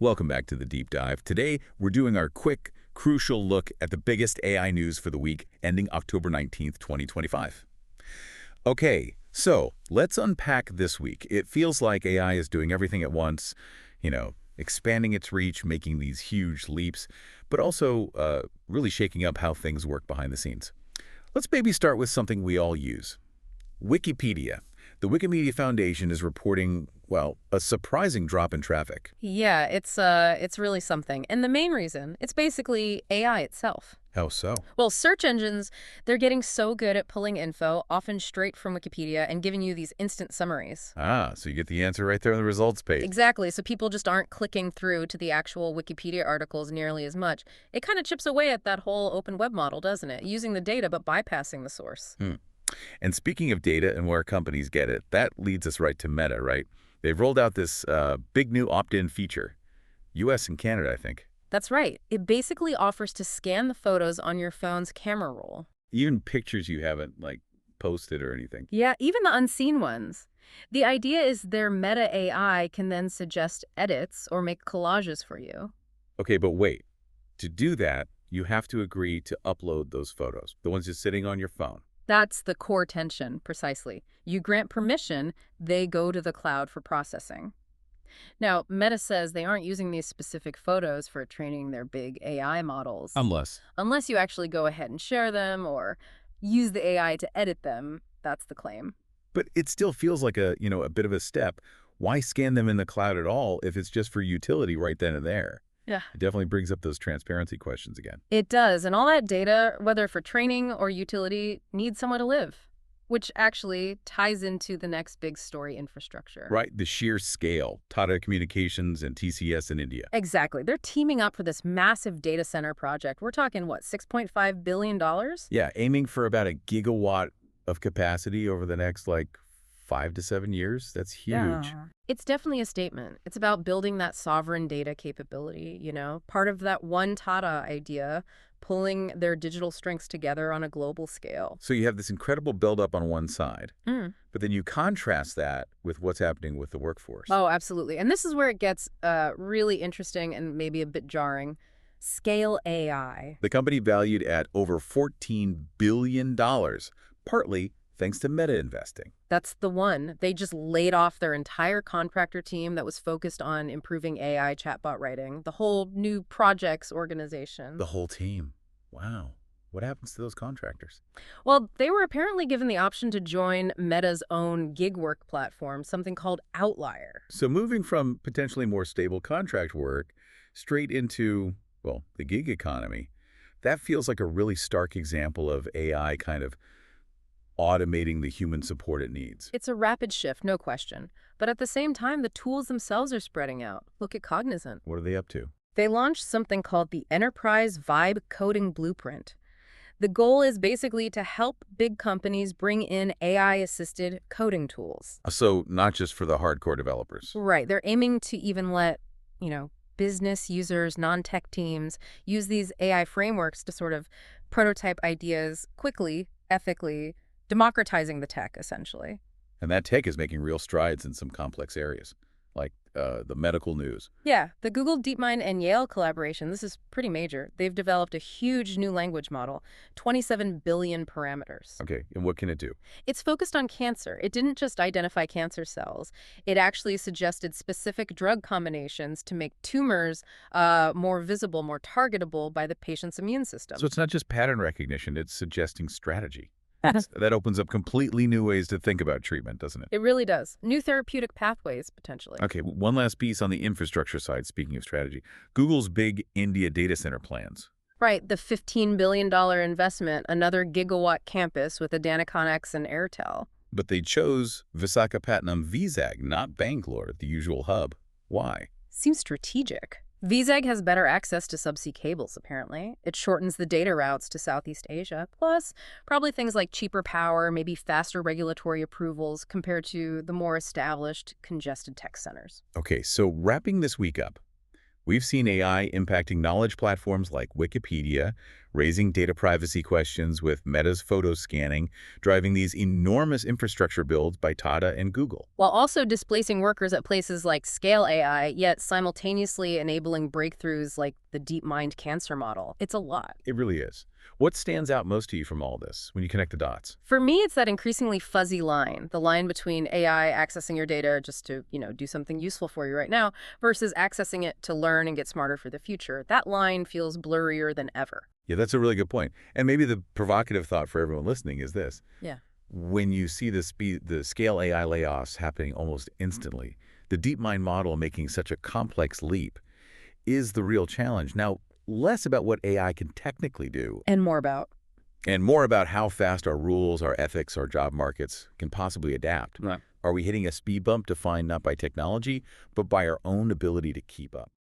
Welcome back to the Deep Dive. Today, we're doing our quick, crucial look at the biggest AI news for the week ending October 19th, 2025. Okay, so let's unpack this week. It feels like AI is doing everything at once, expanding its reach, making these huge leaps, but also really shaking up how things work behind the scenes. Let's maybe start with something we all use. Wikipedia. The Wikimedia Foundation is reporting, well, a surprising drop in traffic. Yeah, it's really something. And the main reason, it's basically AI itself. How so? Well, search engines, they're getting so good at pulling info, often straight from Wikipedia, and giving you these instant summaries. Ah, so you get the answer right there on the results page. Exactly, so people just aren't clicking through to the actual Wikipedia articles nearly as much. It kind of chips away at that whole open web model, doesn't it? Using the data but bypassing the source. And speaking of data and where companies get it, that leads us right to Meta, right? They've rolled out this big new opt-in feature. US and Canada, I think. That's right. It basically offers to scan the photos on your phone's camera roll. Even pictures you haven't, posted or anything. Yeah, even the unseen ones. The idea is their Meta AI can then suggest edits or make collages for you. Okay, but wait. To do that, you have to agree to upload those photos, the ones just sitting on your phone. That's the core tension, precisely. You grant permission, they go to the cloud for processing. Now, Meta says they aren't using these specific photos for training their big AI models. Unless you actually go ahead and share them or use the AI to edit them, that's the claim. But it still feels like a bit of a step. Why scan them in the cloud at all if it's just for utility right then and there? Yeah. It definitely brings up those transparency questions again. It does, and all that data, whether for training or utility, needs somewhere to live, which actually ties into the next big story, infrastructure. Right, the sheer scale, Tata Communications and TCS in India. Exactly. They're teaming up for this massive data center project. We're talking, what, $6.5 billion? Yeah, aiming for about a gigawatt of capacity over the next, 5 to 7 years. That's huge. Yeah. It's definitely a statement. It's about building that sovereign data capability, part of that one Tata idea, pulling their digital strengths together on a global scale. So you have this incredible buildup on one side, but then you contrast that with what's happening with the workforce. Oh, absolutely. And this is where it gets really interesting and maybe a bit jarring. Scale AI. The company valued at over $14 billion, partly thanks to Meta investing. That's the one. They just laid off their entire contractor team that was focused on improving AI chatbot writing, the whole new projects organization. The whole team. Wow. What happens to those contractors? Well, they were apparently given the option to join Meta's own gig work platform, something called Outlier. So moving from potentially more stable contract work straight into, well, the gig economy, that feels like a really stark example of AI kind of automating the human support it needs. It's a rapid shift, no question. But at the same time, the tools themselves are spreading out. Look at Cognizant. What are they up to? They launched something called the Enterprise Vibe Coding Blueprint. The goal is basically to help big companies bring in AI-assisted coding tools. So not just for the hardcore developers. Right. They're aiming to even let, business users, non-tech teams use these AI frameworks to sort of prototype ideas quickly, ethically, democratizing the tech, essentially. And that tech is making real strides in some complex areas, like the medical news. Yeah, the Google DeepMind and Yale collaboration, this is pretty major. They've developed a huge new language model, 27 billion parameters. Okay, and what can it do? It's focused on cancer. It didn't just identify cancer cells. It actually suggested specific drug combinations to make tumors more visible, more targetable by the patient's immune system. So it's not just pattern recognition, it's suggesting strategy. That opens up completely new ways to think about treatment, doesn't it? It really does. New therapeutic pathways, potentially. Okay, one last piece on the infrastructure side, speaking of strategy. Google's big India data center plans. Right, the $15 billion investment, another gigawatt campus with Adaniconex and Airtel. But they chose Visakhapatnam VZAG, not Bangalore, the usual hub. Why? Seems strategic. VZAG has better access to subsea cables, apparently. It shortens the data routes to Southeast Asia. Plus, probably things like cheaper power, maybe faster regulatory approvals compared to the more established, congested tech centers. Okay, so wrapping this week up, We've seen AI impacting knowledge platforms like Wikipedia, raising data privacy questions with Meta's photo scanning, driving these enormous infrastructure builds by Tata and Google. While also displacing workers at places like Scale AI, yet simultaneously enabling breakthroughs like the DeepMind cancer model. It's a lot. It really is. What stands out most to you from all this when you connect the dots? For me, it's that increasingly fuzzy line, the line between AI accessing your data just to, do something useful for you right now versus accessing it to learn and get smarter for the future. That line feels blurrier than ever. Yeah, that's a really good point. And maybe the provocative thought for everyone listening is this. Yeah. When you see the scale AI layoffs happening almost instantly, the DeepMind model making such a complex leap is the real challenge. Now, less about what AI can technically do And more about. and more about how fast our rules, our ethics, our job markets can possibly adapt. Right. Are we hitting a speed bump defined not by technology, but by our own ability to keep up?